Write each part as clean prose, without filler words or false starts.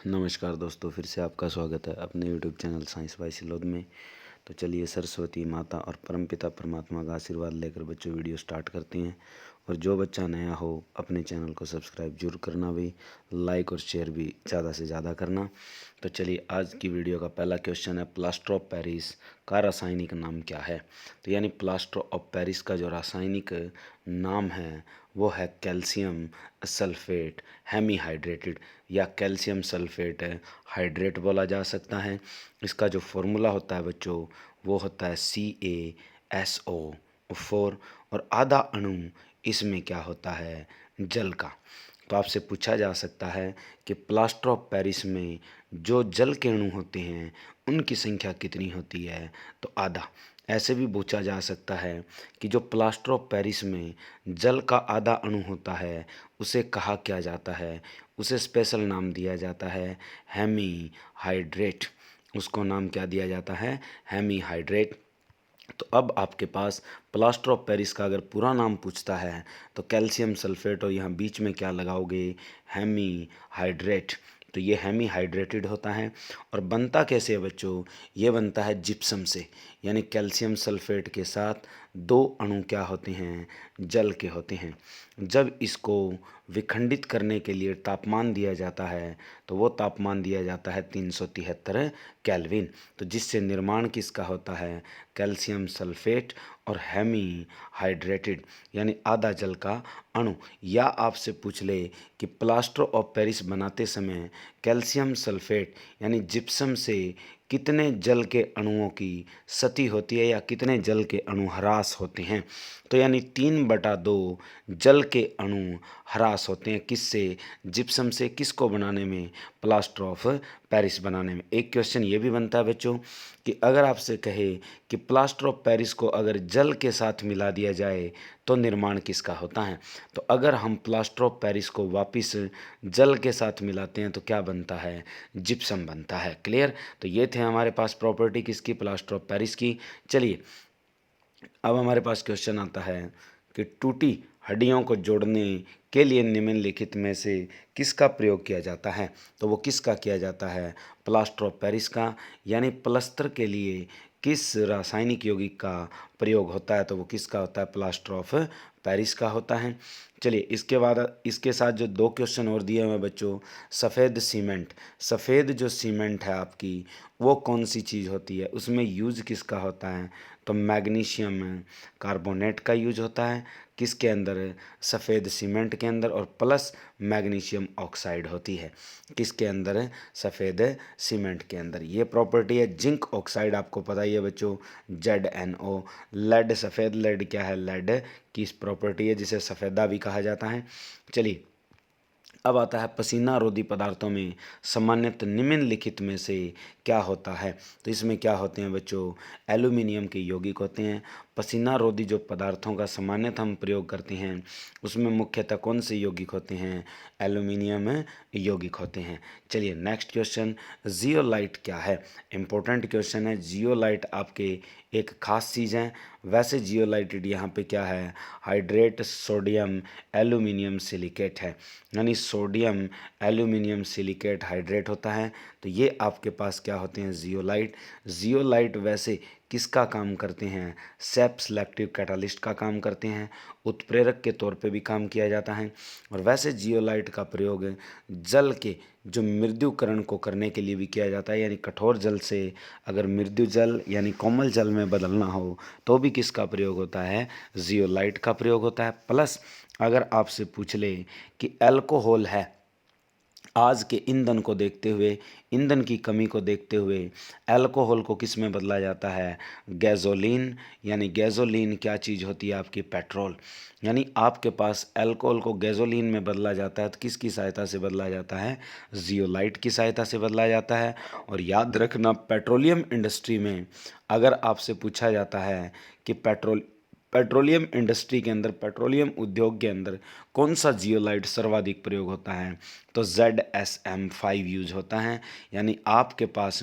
नमस्कार दोस्तों, फिर से आपका स्वागत है अपने यूट्यूब चैनल साइंस बाय सिलोद में। तो चलिए सरस्वती माता और परमपिता परमात्मा का आशीर्वाद लेकर बच्चों वीडियो स्टार्ट करते हैं। और जो बच्चा नया हो अपने चैनल को सब्सक्राइब जरूर करना भाई, लाइक और शेयर भी ज़्यादा से ज़्यादा करना। तो चलिए आज की वीडियो का पहला क्वेश्चन है, प्लास्टर ऑफ पेरिस का रासायनिक नाम क्या है। तो यानी प्लास्टर ऑफ पेरिस का जो रासायनिक नाम है वो है कैल्शियम सल्फेट हेमीहाइड्रेटेड या कैल्शियम सल्फेट हाइड्रेट बोला जा सकता है। इसका जो फॉर्मूला होता है बच्चों वो होता है CaSO4 और आधा अणु इसमें क्या होता है, जल का। तो आपसे पूछा जा सकता है कि प्लास्टर ऑफ पेरिस में जो जल के अणु होते हैं उनकी संख्या कितनी होती है, तो आधा। ऐसे भी पूछा जा सकता है कि जो प्लास्टर ऑफ पेरिस में जल का आधा अणु होता है उसे कहा क्या जाता है, उसे स्पेशल नाम दिया जाता है हेमी हाइड्रेट। उसको नाम क्या दिया जाता है, हेमी हाइड्रेट। तो अब आपके पास प्लास्टर ऑफ पेरिस का अगर पूरा नाम पूछता है तो कैल्शियम सल्फेट और यहाँ बीच में क्या लगाओगे, हेमी हाइड्रेट। तो ये हेमी हाइड्रेटेड होता है। और बनता कैसे है बच्चों, ये बनता है जिप्सम से। यानी कैल्शियम सल्फेट के साथ दो अणु क्या होते हैं, जल के होते हैं। जब इसको विखंडित करने के लिए तापमान दिया जाता है तो वो तापमान दिया जाता है 373 केल्विन। तो जिससे निर्माण किसका होता है, कैल्शियम सल्फेट और हेमी हाइड्रेटेड यानी आधा जल का अणु। या आपसे पूछ ले कि प्लास्टर ऑफ पेरिस बनाते समय कैल्शियम सल्फेट यानी जिप्सम से कितने जल के अणुओं की सती होती है या कितने जल के अणु ह्रास होते हैं, तो यानी 3/2 जल के अणु ह्रास होते हैं। किससे, जिप्सम से। किसको बनाने में, प्लास्टर ऑफ पेरिस बनाने में। एक क्वेश्चन ये भी बनता है बच्चों कि अगर आपसे कहे कि प्लास्टर ऑफ पेरिस को अगर जल के साथ मिला दिया जाए तो निर्माण किसका होता है, तो अगर हम प्लास्टर ऑफ पेरिस को वापस जल के साथ मिलाते हैं तो क्या बनता है, जिप्सम बनता है। क्लियर। तो ये थे हमारे पास प्रॉपर्टी किसकी, प्लास्टर ऑफ पेरिस की। चलिए अब हमारे पास क्वेश्चन आता है कि टूटी हड्डियों को जोड़ने के लिए निम्नलिखित में से किसका प्रयोग किया जाता है। तो वो किसका किया जाता है, प्लास्टर ऑफ पेरिस का। यानी प्लस्तर के लिए किस रासायनिक यौगिक का प्रयोग होता है, तो वो किसका होता है, प्लास्टर ऑफ पेरिस का होता है। चलिए इसके बाद इसके साथ जो दो क्वेश्चन और दिए हुए हैं बच्चों, सफ़ेद सीमेंट। सफ़ेद जो सीमेंट है आपकी वो कौन सी चीज़ होती है, उसमें यूज किसका होता है, तो मैग्नीशियम कार्बोनेट का यूज होता है। किसके अंदर, सफ़ेद सीमेंट के अंदर, और प्लस मैग्नीशियम ऑक्साइड होती है किसके अंदर, सफ़ेद सीमेंट के अंदर। ये प्रॉपर्टी है। जिंक ऑक्साइड आपको पता ही है बच्चों, ZnO। लेड, सफ़ेद लेड क्या है, लेड की इस प्रॉपर्टी है जिसे सफ़ेदा भी कहा जाता है। चलिए अब आता है पसीना रोधी पदार्थों में सामान्यतः निम्नलिखित में से क्या होता है। तो इसमें क्या होते हैं बच्चों, एल्यूमिनियम के यौगिक होते हैं। पसीना रोधी जो पदार्थों का सामान्यतः हम प्रयोग करते हैं उसमें मुख्यतः कौन से यौगिक होते हैं, एल्यूमिनियम यौगिक होते हैं। चलिए नेक्स्ट क्वेश्चन, जियोलाइट क्या है। इंपॉर्टेंट क्वेश्चन है। जियोलाइट आपके एक खास चीज़ है। वैसे जियोलाइटेड यहाँ पे क्या है, हाइड्रेट सोडियम एल्यूमिनियम सिलिकेट है। यानी सोडियम एल्यूमिनियम सिलिकेट हाइड्रेट होता है। तो ये आपके पास क्या होते हैं, जियोलाइट। जियोलाइट वैसे किसका काम करते हैं, सेप सेलेक्टिव कैटालिस्ट का काम करते हैं, उत्प्रेरक के तौर पे भी काम किया जाता है। और वैसे जियोलाइट का प्रयोग जल के जो मृदुकरण को करने के लिए भी किया जाता है। यानी कठोर जल से अगर मृदु जल यानी कोमल जल में बदलना हो तो भी किसका प्रयोग होता है, जियोलाइट का प्रयोग होता है। प्लस अगर आपसे पूछ ले कि अल्कोहल है, आज के ईंधन को देखते हुए, ईंधन की कमी को देखते हुए अल्कोहल को किस में बदला जाता है, गैसोलीन। यानी गैसोलीन क्या चीज़ होती है आपकी, पेट्रोल। यानी आपके पास अल्कोहल को गैसोलीन में बदला जाता है तो किसकी सहायता से बदला जाता है, जियोलाइट की सहायता से बदला जाता है। और याद रखना पेट्रोलियम इंडस्ट्री में अगर आपसे पूछा जाता है कि पेट्रोलियम इंडस्ट्री के अंदर, पेट्रोलियम उद्योग के अंदर कौन सा जियोलाइट सर्वाधिक प्रयोग होता है, तो ZSM5 यूज होता है। यानी आपके पास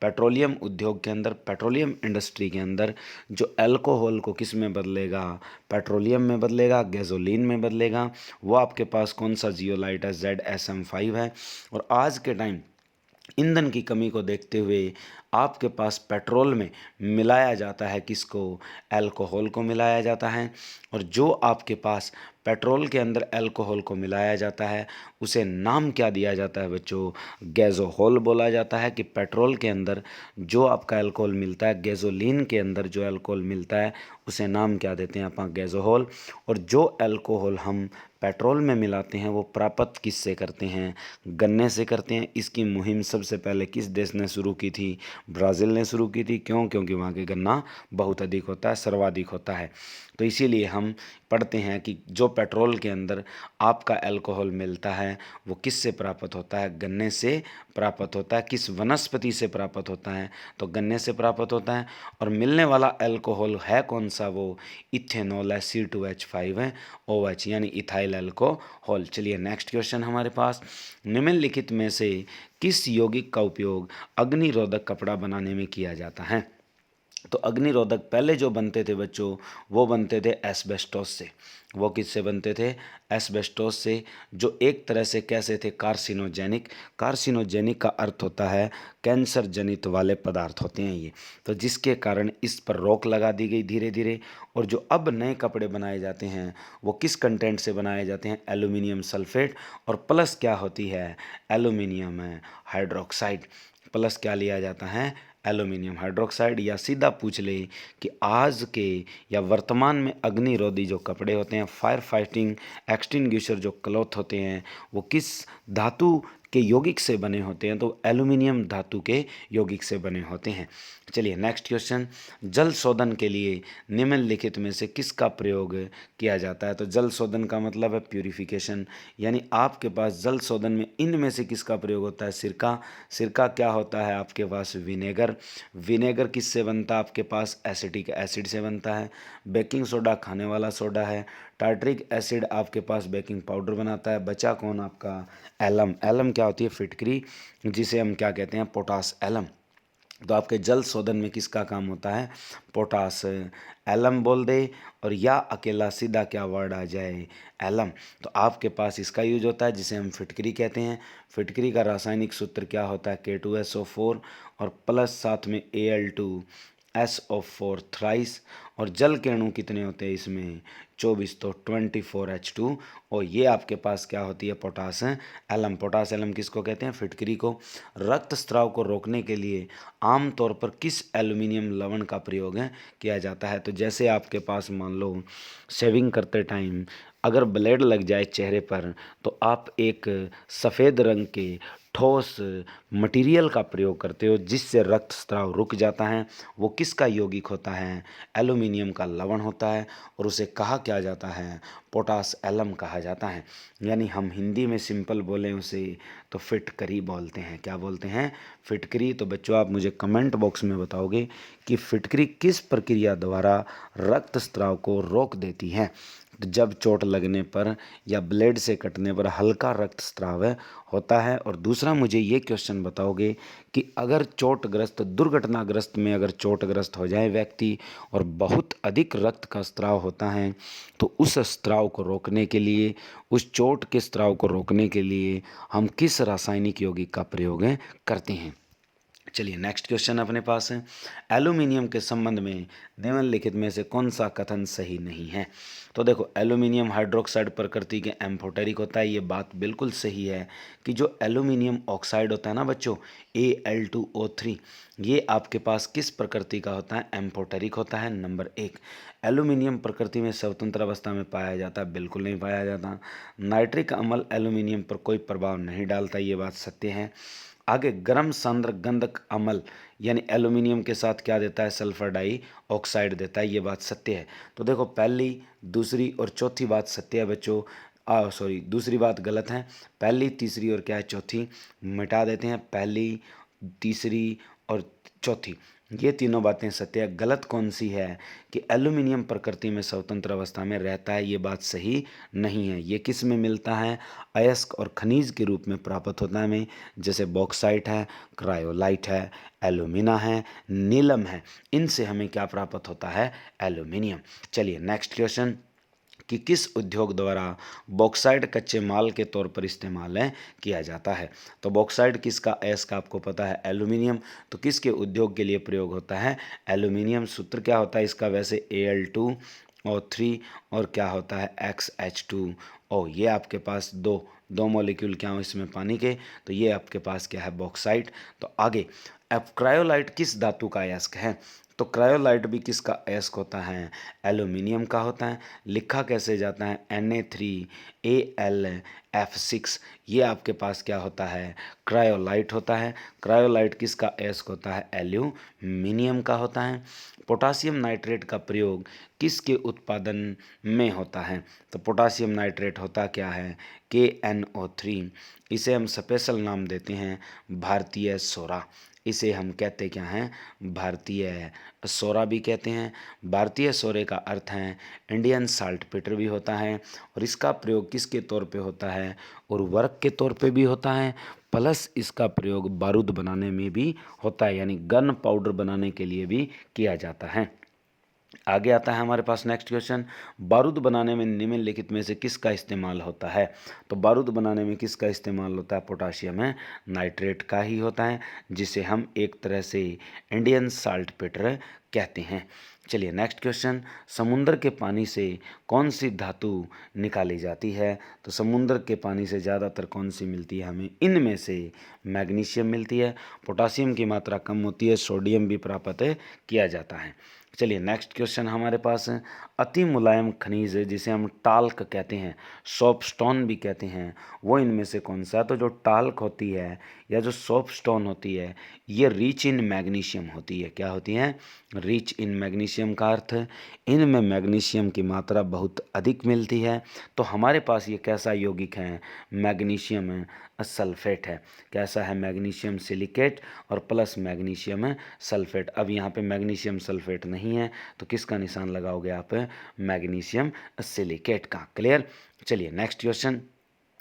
पेट्रोलियम उद्योग के अंदर, पेट्रोलियम इंडस्ट्री के अंदर जो अल्कोहल को किस में बदलेगा, पेट्रोलियम में बदलेगा, गैसोलीन में बदलेगा, वो आपके पास कौन सा जियोलाइट है, ZSM5 है। और आज के टाइम ईंधन की कमी को देखते हुए आपके पास पेट्रोल में मिलाया जाता है किसको, अल्कोहल को मिलाया जाता है। और जो आपके पास पेट्रोल के अंदर अल्कोहल को मिलाया जाता है उसे नाम क्या दिया जाता है बच्चों, गैसोहॉल बोला जाता है। कि पेट्रोल के अंदर जो आपका अल्कोहल मिलता है, गैसोलीन के अंदर जो अल्कोहल मिलता है उसे नाम क्या देते हैं आप, गैसोहॉल। और जो अल्कोहल हम पेट्रोल में मिलाते हैं वो प्राप्त किससे करते हैं, गन्ने से करते हैं। इसकी मुहिम सबसे पहले किस देश ने शुरू की थी, ब्राज़ील ने शुरू की थी। क्यों? क्योंकि वहाँ के गन्ना बहुत अधिक होता है, सर्वाधिक होता है। तो इसीलिए हम पढ़ते हैं कि जो पेट्रोल के अंदर आपका अल्कोहल मिलता है वो किससे प्राप्त होता है, गन्ने से प्राप्त होता है। किस वनस्पति से प्राप्त होता है, तो गन्ने से प्राप्त होता है। और मिलने वाला अल्कोहल है कौन सा, वो इथेनॉल है, C2H5 है, OH यानी इथाइल अल्कोहल। चलिए नेक्स्ट क्वेश्चन हमारे पास, निम्नलिखित में से किस यौगिक का उपयोग अग्निरोधक कपड़ा बनाने में किया जाता है। तो अग्निरोधक पहले जो बनते थे बच्चों वो बनते थे एस्बेस्टोस से। वो किससे बनते थे, एस्बेस्टोस से, जो एक तरह से कैसे थे, कार्सिनोजेनिक। कार्सिनोजेनिक का अर्थ होता है कैंसर जनित वाले पदार्थ होते हैं ये। तो जिसके कारण इस पर रोक लगा दी गई धीरे धीरे। और जो अब नए कपड़े बनाए जाते हैं वो किस कंटेंट से बनाए जाते हैं, एल्यूमिनियम सल्फेट। और प्लस क्या होती है, एल्यूमिनियम है हाइड्रोक्साइड। प्लस क्या लिया जाता है, एल्यूमिनियम हाइड्रोक्साइड। या सीधा पूछ ले कि आज के या वर्तमान में अग्निरोधी जो कपड़े होते हैं, फायर फाइटिंग एक्सटिंग्विशर जो क्लॉथ होते हैं, वो किस धातु के यौगिक से बने होते हैं, तो एल्यूमिनियम धातु के यौगिक से बने होते हैं। चलिए नेक्स्ट क्वेश्चन, जल शोधन के लिए निम्नलिखित में से किसका प्रयोग किया जाता है। तो जल शोधन का मतलब है प्यूरिफिकेशन, यानी आपके पास जल शोधन में इनमें से किसका प्रयोग होता है, सिरका। सिरका क्या होता है आपके पास, विनेगर। विनेगर किससे बनता है आपके पास, एसिटिक एसिड से बनता है। बेकिंग सोडा खाने वाला सोडा है। टार्ट्रिक एसिड आपके पास बेकिंग पाउडर बनाता है। बचा कौन आपका, एलम। एलम क्या होती है, फिटकरी, जिसे हम क्या कहते हैं, पोटास एलम। तो आपके जल शोधन में किसका काम होता है, पोटास एलम बोल दे। और या अकेला सीधा क्या वर्ड आ जाए, एलम। तो आपके पास इसका यूज होता है जिसे हम फिटकरी कहते हैं। फिटकरी का रासायनिक सूत्र क्या होता है, K2SO4 और प्लस साथ में Al2SO4 थ्राइस। और जल के अणु कितने होते हैं इसमें, 24, तो 24H2। और ये आपके पास क्या होती है, पोटास एलम। पोटास एलम किसको कहते हैं, फिटकरी को। रक्त स्राव को रोकने के लिए आमतौर पर किस एल्यूमिनियम लवण का प्रयोग है किया जाता है। तो जैसे आपके पास मान लो शेविंग करते टाइम अगर ब्लेड लग जाए चेहरे पर, तो आप एक सफ़ेद रंग के ठोस मटेरियल का प्रयोग करते हो जिससे रक्तस्राव रुक जाता है। वो किसका यौगिक होता है, एल्यूमिनियम का लवण होता है। और उसे कहा क्या जाता है, पोटास एलम कहा जाता है। यानी हम हिंदी में सिंपल बोलें उसे तो फिटकरी बोलते हैं। क्या बोलते हैं, फिटकरी। तो बच्चों आप मुझे कमेंट बॉक्स में बताओगे कि फिटकरी किस प्रक्रिया द्वारा रक्तस्राव को रोक देती है। तो जब चोट लगने पर या ब्लेड से कटने पर हल्का रक्तस्राव होता है। और दूसरा मुझे ये क्वेश्चन बताओगे कि अगर चोटग्रस्त दुर्घटनाग्रस्त में अगर चोटग्रस्त हो जाए व्यक्ति और बहुत अधिक रक्त का स्राव होता है, तो उस स्राव को रोकने के लिए, उस चोट के स्राव को रोकने के लिए हम किस रासायनिक यौगिक का प्रयोग करते हैं। चलिए नेक्स्ट क्वेश्चन अपने पास है, एल्यूमिनियम के संबंध में निम्नलिखित में से कौन सा कथन सही नहीं है। तो देखो एल्यूमिनियम हाइड्रोक्साइड प्रकृति के एम्फोटेरिक होता है, ये बात बिल्कुल सही है कि जो एल्यूमिनियम ऑक्साइड होता है ना बच्चों, Al2O3, ये आपके पास किस प्रकृति का होता है, एम्फोटेरिक होता है। नंबर 1, एल्यूमिनियम प्रकृति में स्वतंत्र अवस्था में पाया जाता है, बिल्कुल नहीं पाया जाता। नाइट्रिक अम्ल एल्यूमिनियम पर कोई प्रभाव नहीं डालता, ये बात सत्य है। आगे गर्म सांद्र गंधक अम्ल यानी एल्यूमिनियम के साथ क्या देता है, सल्फर डाई ऑक्साइड देता है, ये बात सत्य है। तो देखो पहली, दूसरी और चौथी बात सत्य है बच्चों। सॉरी, दूसरी बात गलत है। पहली, तीसरी और क्या है, चौथी मिटा देते हैं। पहली, तीसरी और चौथी, ये तीनों बातें सत्य है। गलत कौन सी है कि एल्यूमिनियम प्रकृति में स्वतंत्र अवस्था में रहता है, ये बात सही नहीं है। ये किस में मिलता है, अयस्क और खनिज के रूप में प्राप्त होता है हमें, जैसे बॉक्साइट है, क्रायोलाइट है, एल्यूमिना है, नीलम है। इनसे हमें क्या प्राप्त होता है, एल्यूमिनियम। चलिए नेक्स्ट क्वेश्चन, कि किस उद्योग द्वारा बॉक्साइट कच्चे माल के तौर पर इस्तेमाल किया जाता है। तो बॉक्साइट किसका, एस का आपको पता है एल्यूमिनियम, तो किसके उद्योग के लिए प्रयोग होता है, एल्यूमिनियम। सूत्र क्या होता है इसका, वैसे Al2O3 और क्या होता है XH2O। ये आपके पास दो मॉलिक्यूल क्या हो इसमें पानी के, तो ये आपके पास क्या है बॉक्साइट। तो आगे, अब क्रायोलाइट किस धातु का अयस्क है, तो क्रायोलाइट भी किसका अयस्क होता है, एल्यूमिनियम का होता है। लिखा कैसे जाता है, Na3Al(F6), ये आपके पास क्या होता है, क्रायोलाइट होता है। क्रायोलाइट किसका अयस्क होता है, एल्यूमिनियम का होता है। पोटासियम नाइट्रेट का प्रयोग किसके उत्पादन में होता है, तो पोटासियम नाइट्रेट होता क्या है, KNO3। इसे हम स्पेशल नाम देते हैं भारतीय सोरा। इसे हम कहते क्या हैं, भारतीय सोरा भी कहते हैं। भारतीय सोरे का अर्थ है इंडियन साल्ट पेटर भी होता है, और इसका प्रयोग किसके तौर पे होता है, उर्वरक के तौर पे भी होता है, प्लस इसका प्रयोग बारूद बनाने में भी होता है, यानी गन पाउडर बनाने के लिए भी किया जाता है। आगे आता है हमारे पास नेक्स्ट क्वेश्चन, बारूद बनाने में निम्नलिखित में से किसका इस्तेमाल होता है, तो बारूद बनाने में किसका इस्तेमाल होता है, पोटाशियम नाइट्रेट का ही होता है, जिसे हम एक तरह से इंडियन साल्ट पेटर कहते हैं। चलिए नेक्स्ट क्वेश्चन, समुद्र के पानी से कौन सी धातु निकाली जाती है, तो समुद्र के पानी से ज़्यादातर कौन सी मिलती है हमें, इनमें से मैग्नीशियम मिलती है, पोटासियम की मात्रा कम होती है, सोडियम भी प्राप्त किया जाता है। चलिए नेक्स्ट क्वेश्चन हमारे पास है, अति मुलायम खनिज जिसे हम टाल्क कहते हैं, सोपस्टोन भी कहते हैं, वो इनमें से कौन सा है, तो जो टाल्क होती है या जो सोपस्टोन होती है, ये रिच इन मैग्नीशियम होती है। क्या होती है, रिच इन मैग्नीशियम का अर्थ है इनमें मैग्नीशियम की मात्रा बहुत अधिक मिलती है। तो हमारे पास ये कैसा यौगिक है, मैग्नीशियम सल्फेट है। कैसा है, मैग्नीशियम सिलिकेट और प्लस मैग्नीशियम सल्फेट। अब यहाँ पे मैग्नीशियम सल्फेट नहीं है, तो किसका निशान लगाओगे आप, मैग्नीशियम सिलिकेट का। क्लियर। चलिए नेक्स्ट क्वेश्चन,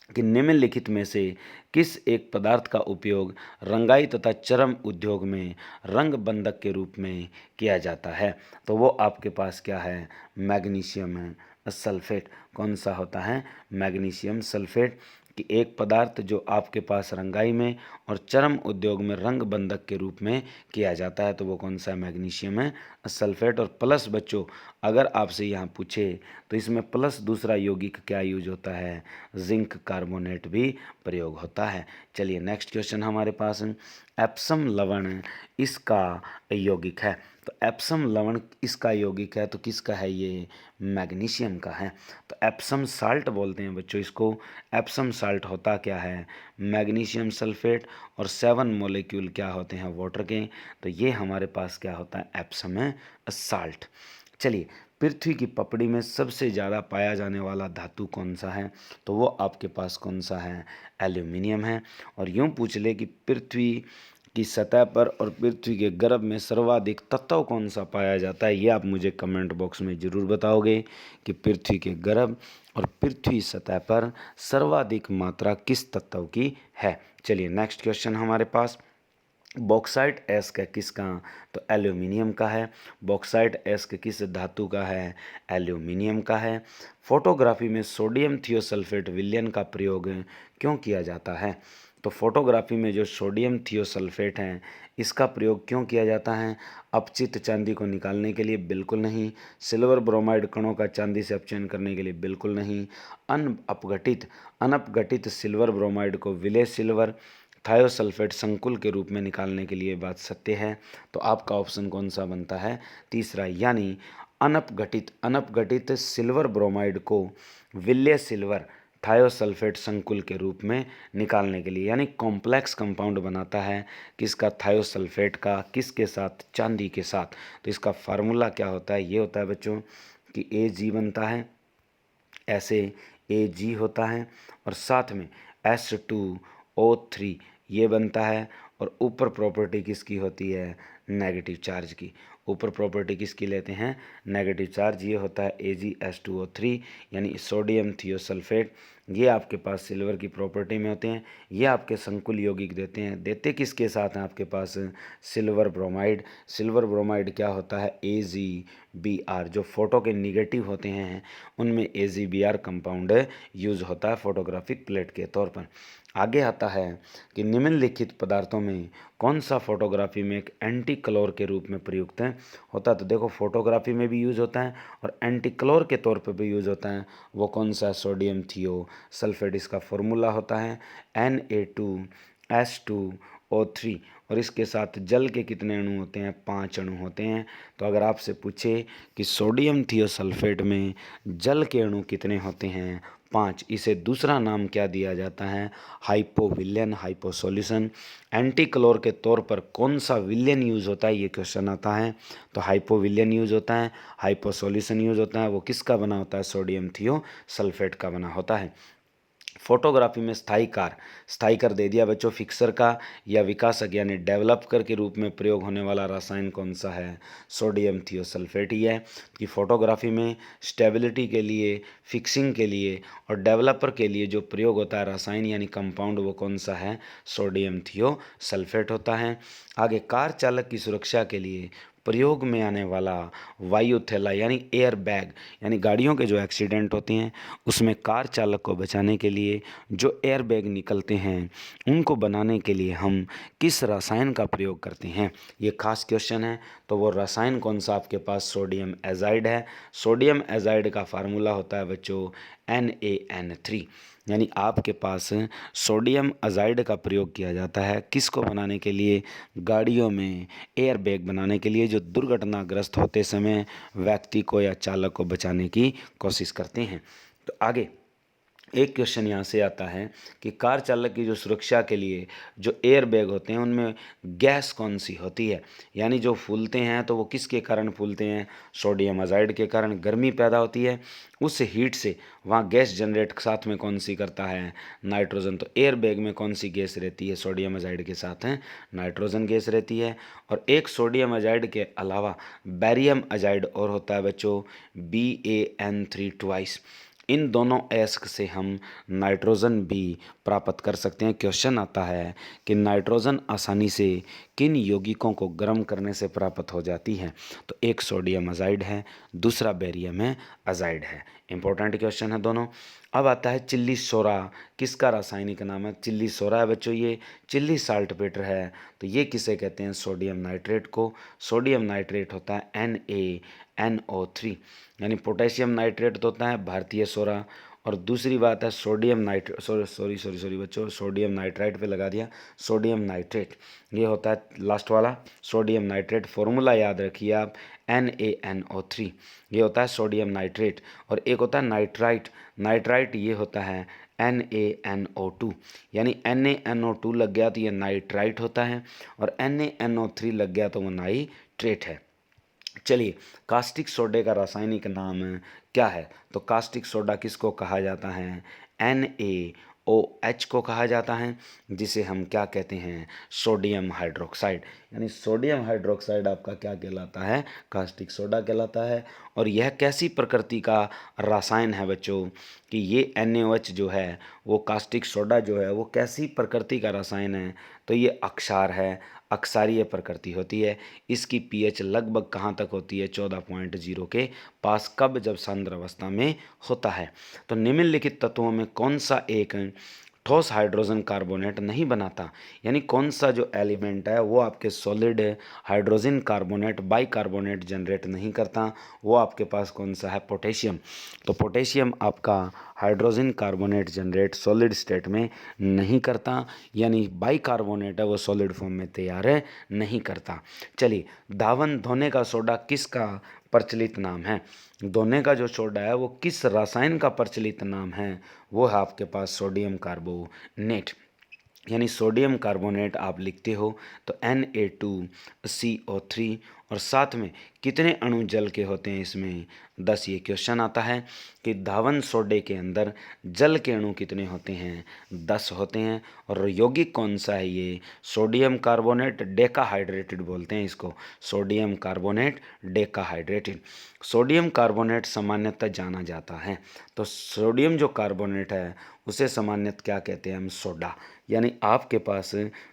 कि निम्नलिखित में से किस एक पदार्थ का उपयोग रंगाई तथा चर्म उद्योग में रंग बंधक के रूप में किया जाता है, तो वो आपके पास क्या है, मैग्नीशियम सल्फेट। कौन सा होता है, मैग्नीशियम सल्फेट। कि एक पदार्थ जो आपके पास रंगाई में और चर्म उद्योग में रंग बंधक के रूप में किया जाता है, तो वो कौन सा है, मैग्नीशियम सल्फेट। और प्लस बच्चों, अगर आपसे यहाँ पूछे तो इसमें प्लस दूसरा यौगिक क्या यूज होता है, जिंक कार्बोनेट भी प्रयोग होता है। चलिए नेक्स्ट क्वेश्चन हमारे पास है, एप्सम लवण इसका यौगिक है, तो एप्सम लवण इसका यौगिक है, तो किसका है ये, मैग्नीशियम का है। तो एप्सम साल्ट बोलते हैं बच्चों इसको। एप्सम साल्ट होता क्या है, मैग्नीशियम सल्फेट, और 7 मॉलिक्यूल क्या होते हैं, वाटर के। तो ये हमारे पास क्या होता है, एप्सम साल्ट। चलिए, पृथ्वी की पपड़ी में सबसे ज़्यादा पाया जाने वाला धातु कौन सा है, तो वो आपके पास कौन सा है, एल्यूमिनियम है। और यूँ पूछ ले कि पृथ्वी की सतह पर और पृथ्वी के गर्भ में सर्वाधिक तत्व कौन सा पाया जाता है, ये आप मुझे कमेंट बॉक्स में ज़रूर बताओगे कि पृथ्वी के गर्भ और पृथ्वी सतह पर सर्वाधिक मात्रा किस तत्व की है। चलिए नेक्स्ट क्वेश्चन हमारे पास, बॉक्साइट एस्क किसका, तो एल्यूमिनियम का है। बॉक्साइट एस्क किस धातु का है, एल्यूमिनियम का है। फोटोग्राफी में सोडियम थियोसल्फेट विलयन का प्रयोग क्यों किया जाता है, तो फोटोग्राफी में जो सोडियम थियोसल्फेट हैं इसका प्रयोग क्यों किया जाता है, अपचित चांदी को निकालने के लिए बिल्कुल नहीं, सिल्वर ब्रोमाइड कणों का चांदी से अपचयन करने के लिए बिल्कुल नहीं, अनअपघटित सिल्वर ब्रोमाइड को विलेय सिल्वर थायोसल्फेट संकुल के रूप में निकालने के लिए बात सत्य है। तो आपका ऑप्शन कौन सा बनता है, तीसरा, यानी अनअपघटित सिल्वर ब्रोमाइड को विलेय सिल्वर थायोसल्फेट संकुल के रूप में निकालने के लिए, यानी कॉम्प्लेक्स कंपाउंड बनाता है किसका, थायोसल्फेट का, किसके साथ, चांदी के साथ। तो इसका फार्मूला क्या होता है, ये होता है बच्चों कि Ag बनता है, ऐसे Ag होता है, और साथ में S2O3 ये बनता है, और ऊपर प्रॉपर्टी किसकी होती है, नेगेटिव चार्ज की। ऊपर प्रॉपर्टी किसकी लेते हैं, नेगेटिव चार्ज, ये होता है AgS2O3, यानी सोडियम थियोसल्फेट। ये आपके पास सिल्वर की प्रॉपर्टी में होते हैं। ये आपके संकुल यौगिक देते किसके साथ हैं आपके पास? Silver bromide. सिल्वर ब्रोमाइड क्या होता है? AgBr। जो फोटो के निगेटिव होते हैं उनमें AgBr कंपाउंड यूज़ होता है फोटोग्राफिक प्लेट के तौर पर। आगे आता है कि निम्नलिखित पदार्थों में कौन सा फोटोग्राफी में एक एंटी कलर के रूप में प्रयुक्त होता है? तो देखो, फोटोग्राफी में भी यूज़ होता है और एंटी कलर के तौर पर भी यूज़ होता है। वो कौन सा? सोडियम थियो सल्फेट। इसका फॉर्मूला होता है Na2S2O3। और इसके साथ जल के कितने अणु होते हैं? 5 अणु होते हैं। तो अगर आपसे पूछे कि सोडियम थियोसल्फेट में जल के अणु कितने होते हैं? 5। इसे दूसरा नाम क्या दिया जाता है? हाइपोविलियन, हाइपोसोल्यूशन। एंटी क्लोर के तौर पर कौन सा विलियन यूज़ होता है? ये क्वेश्चन आता है। तो हाइपोविलियन यूज़ होता है, हाइपोसोल्यूशन यूज़ होता है। वो किसका बना होता है? सोडियम थियोसल्फेट का बना होता है। फोटोग्राफी में स्थायी कर दे दिया बच्चों, फिक्सर का या विकासक यानी डेवलपर के रूप में प्रयोग होने वाला रसायन कौन सा है? सोडियम थियोसल्फेट ही है। कि फोटोग्राफी में स्टेबिलिटी के लिए, फिक्सिंग के लिए और डेवलपर के लिए जो प्रयोग होता है रसायन यानी कंपाउंड, वो कौन सा है? सोडियम थियोसल्फेट होता है। आगे, कार चालक की सुरक्षा के लिए प्रयोग में आने वाला वायु थैला यानी एयर बैग, यानी गाड़ियों के जो एक्सीडेंट होते हैं उसमें कार चालक को बचाने के लिए जो एयर बैग निकलते हैं उनको बनाने के लिए हम किस रसायन का प्रयोग करते हैं? ये खास क्वेश्चन है। तो वो रसायन कौन सा आपके पास? सोडियम एजाइड है। सोडियम एजाइड का फार्मूला होता है बच्चों NaN3। यानी आपके पास सोडियम अजाइड का प्रयोग किया जाता है किसको बनाने के लिए? गाड़ियों में एयर बैग बनाने के लिए, जो दुर्घटनाग्रस्त होते समय व्यक्ति को या चालक को बचाने की कोशिश करते हैं। तो आगे एक क्वेश्चन यहाँ से आता है कि कार चालक की जो सुरक्षा के लिए जो एयर बैग होते हैं उनमें गैस कौन सी होती है? यानी जो फूलते हैं तो वो किसके कारण फूलते हैं? सोडियम अजाइड के कारण। गर्मी पैदा होती है, उस हीट से वहाँ गैस जनरेट साथ में कौन सी करता है? नाइट्रोजन। तो एयर बैग में कौन सी गैस रहती है? सोडियम अजाइड के साथ है नाइट्रोजन गैस रहती है। और एक सोडियम अजाइड के अलावा बैरियम अजाइड और होता है बच्चों BaN3 ट्वाइस। इन दोनों एस्क से हम नाइट्रोजन भी प्राप्त कर सकते हैं। क्वेश्चन आता है कि नाइट्रोजन आसानी से किन यौगिकों को गर्म करने से प्राप्त हो जाती है? तो एक सोडियम अजाइड है, दूसरा बेरियम है अजाइड है। इंपॉर्टेंट क्वेश्चन है दोनों। अब आता है चिल्ली सोरा, किसका रासायनिक नाम है? चिल्ली सोरा है बच्चों, ये चिल्ली साल्ट पेटर है। तो ये किसे कहते हैं? सोडियम नाइट्रेट को। सोडियम नाइट्रेट होता है NaNO3। यानी पोटेशियम नाइट्रेट तो होता है भारतीय सोरा। और दूसरी बात है सोडियम नाइट्रेट, सॉरी बच्चों, सोडियम नाइट्राइट पे लगा दिया, सोडियम नाइट्रेट। ये होता है लास्ट वाला सोडियम नाइट्रेट। फॉर्मूला याद रखिए आप NaNO3। ये होता है सोडियम नाइट्रेट। और एक होता है नाइट्राइट। नाइट्राइट ये होता है NaNO2। यानी NaNO2 लग गया तो ये नाइट्राइट होता है, और NaNO3 लग गया तो वो नाइट्रेट है। चलिए, कास्टिक सोडे का रासायनिक नाम क्या है? तो कास्टिक सोडा किसको कहा जाता है? NaOH को कहा जाता है, जिसे हम क्या कहते हैं? Sodium hydroxide. यानी सोडियम हाइड्रोक्साइड आपका क्या कहलाता है? कास्टिक सोडा कहलाता है। और यह कैसी प्रकृति का रसायन है बच्चों? कि ये NaOH जो है, वो कास्टिक सोडा जो है, वो कैसी प्रकृति का रसायन है? तो ये अक्षार है, अक्षारीय प्रकृति होती है। इसकी pH लगभग कहाँ तक होती है? 14.0 के पास। कब? जब सांद्र अवस्था में होता है। तो निम्नलिखित तत्वों में कौन सा एक ठोस हाइड्रोजन कार्बोनेट नहीं बनाता? यानी कौन सा जो एलिमेंट है वो आपके solid hydrogen carbonate bicarbonate generate नहीं करता? वो आपके पास कौन सा है? पोटेशियम। तो पोटेशियम आपका hydrogen carbonate generate solid state में नहीं करता, यानी बाइकार्बोनेट है वो सॉलिड फॉर्म में तैयार नहीं करता। चलिए, दावन धोने का सोडा किसका प्रचलित नाम है? धोने का जो सोडा है वो किस रसायन का प्रचलित नाम है? वो है आपके पास सोडियम कार्बोनेट। यानी सोडियम कार्बोनेट आप लिखते हो तो Na2CO3, और साथ में कितने अणु जल के होते हैं इसमें 10। ये क्वेश्चन आता है कि धावन सोडे के अंदर जल के अणु कितने होते हैं 10 होते हैं। और यौगिक कौन सा है ये सोडियम कार्बोनेट डेकाहाइड्रेटेड बोलते हैं इसको, सोडियम कार्बोनेट डेकाहाइड्रेटेड। सोडियम कार्बोनेट सामान्यतः जाना जाता है, तो सोडियम जो कार्बोनेट है उसे सामान्यतः क्या कहते हैं हम सोडा। यानी आपके पास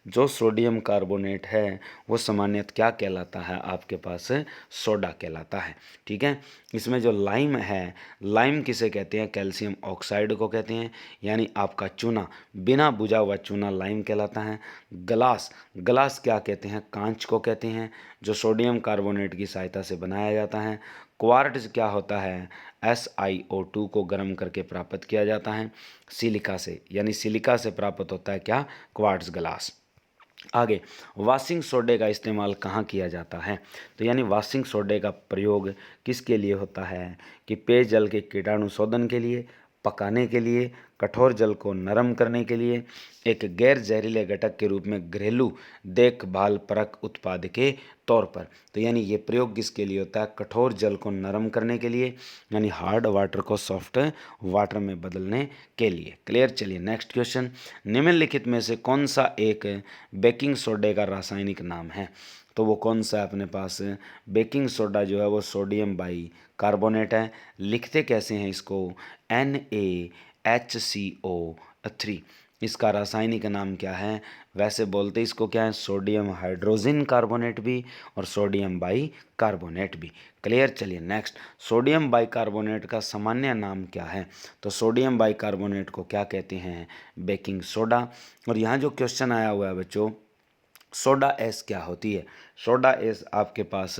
जो सोडियम कार्बोनेट है वो सामान्यतः क्या कहलाता है आपके पास सोडा कहलाता है। ठीक है, इसमें जो लाइम है, लाइम किसे कहते हैं कैल्शियम ऑक्साइड को कहते हैं। यानी आपका चूना, बिना बुझा हुआ चूना लाइम कहलाता है। ग्लास, ग्लास क्या कहते हैं कांच को कहते हैं, जो सोडियम कार्बोनेट की सहायता से बनाया जाता है। क्वार्ट्ज क्या होता है SiO2 को गर्म करके प्राप्त किया जाता है सिलिका से, यानी सिलिका से प्राप्त होता है क्या क्वार्ट्ज ग्लास। आगे वाशिंग सोडे का इस्तेमाल कहाँ किया जाता है, तो यानी वाशिंग सोडे का प्रयोग किसके लिए होता है कि पेयजल के कीटाणु शोधन के लिए, पकाने के लिए, कठोर जल को नरम करने के लिए, एक गैर जहरीले घटक के रूप में घरेलू देखभाल परक उत्पाद के तौर पर। तो यानी ये प्रयोग किसके लिए होता है कठोर जल को नरम करने के लिए, यानी हार्ड वाटर को सॉफ्ट वाटर में बदलने के लिए। क्लियर। चलिए नेक्स्ट क्वेश्चन, निम्नलिखित में से कौन सा एक बेकिंग सोडे का रासायनिक नाम है, तो वो कौन सा है अपने पास बेकिंग सोडा जो है वो सोडियम बाई कार्बोनेट है। लिखते कैसे हैं इसको NaHCO3। इसका रासायनिक नाम क्या है, वैसे बोलते इसको क्या है सोडियम हाइड्रोजन कार्बोनेट भी और सोडियम बाई कार्बोनेट भी। क्लियर। चलिए नेक्स्ट, सोडियम बाई कार्बोनेट का सामान्य नाम क्या है, तो सोडियम बाई कार्बोनेट को क्या कहते हैं बेकिंग सोडा। और यहाँ जो क्वेश्चन आया हुआ है बच्चों सोडा एस क्या होती है, सोडा एस आपके पास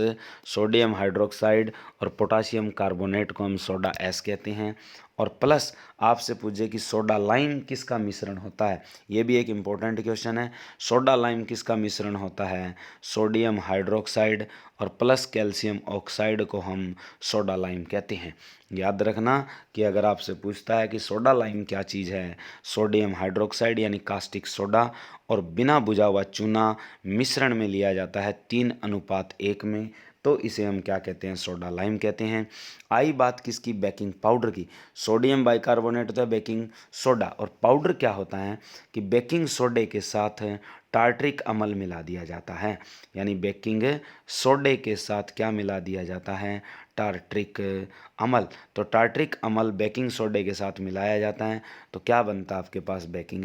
सोडियम हाइड्रोक्साइड और पोटासियम कार्बोनेट को हम सोडा एस कहते हैं। और प्लस आपसे पूछे कि सोडा लाइम किसका मिश्रण होता है, ये भी एक इम्पोर्टेंट क्वेश्चन है। सोडा लाइम किसका मिश्रण होता है सोडियम हाइड्रोक्साइड और प्लस कैल्शियम ऑक्साइड को हम सोडा लाइम कहते हैं। याद रखना कि अगर आपसे पूछता है कि सोडा लाइम क्या चीज़ है, सोडियम हाइड्रोक्साइड यानी कास्टिक सोडा और बिना बुझा हुआ चूना मिश्रण में लिया जाता है 3:1 में, तो इसे हम क्या कहते हैं सोडा लाइम कहते हैं। आई बात किसकी बेकिंग पाउडर की, सोडियम बाइकार्बोनेट तो है बेकिंग सोडा, और पाउडर क्या होता है कि बेकिंग सोडे के साथ टार्ट्रिक अम्ल मिला दिया जाता है। यानी बेकिंग सोडे के साथ क्या मिला दिया जाता है टार्ट्रिक अम्ल। तो टार्ट्रिक अम्ल बेकिंग सोडे के साथ मिलाया जाता है तो क्या बनता है आपके पास बेकिंग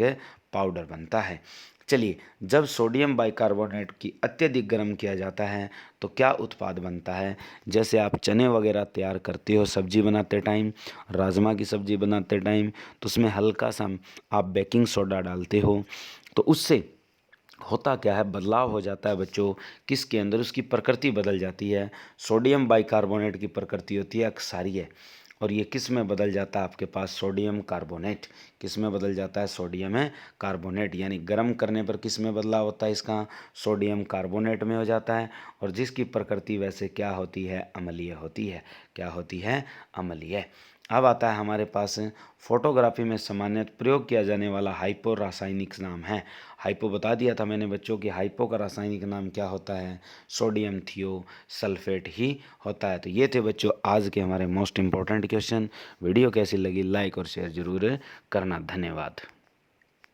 पाउडर बनता है। चलिए, जब सोडियम बाइकार्बोनेट की अत्यधिक गर्म किया जाता है तो क्या उत्पाद बनता है, जैसे आप चने वगैरह तैयार करते हो सब्जी बनाते टाइम, राजमा की सब्जी बनाते टाइम, तो उसमें हल्का सा आप बेकिंग सोडा डालते हो, तो उससे होता क्या है बदलाव हो जाता है बच्चों किसके अंदर, उसकी प्रकृति बदल जाती है। सोडियम बाइकार्बोनेट की प्रकृति होती है अक्षारीय, और ये किस में बदल जाता है आपके पास सोडियम कार्बोनेट, किस में बदल जाता है सोडियम कार्बोनेट। यानी गर्म करने पर किस में बदलाव होता है इसका सोडियम कार्बोनेट में हो जाता है, और जिसकी प्रकृति वैसे क्या होती है अम्लीय होती है, क्या होती है अम्लीय। अब आता है हमारे पास फोटोग्राफी में सामान्यतः प्रयोग किया जाने वाला हाइपो रासायनिक नाम है। हाइपो बता दिया था मैंने बच्चों कि हाइपो का रासायनिक नाम क्या होता है सोडियम थियो सल्फेट ही होता है। तो ये थे बच्चों आज के हमारे मोस्ट इंपॉर्टेंट क्वेश्चन। वीडियो कैसी लगी लाइक और शेयर जरूर करना। धन्यवाद।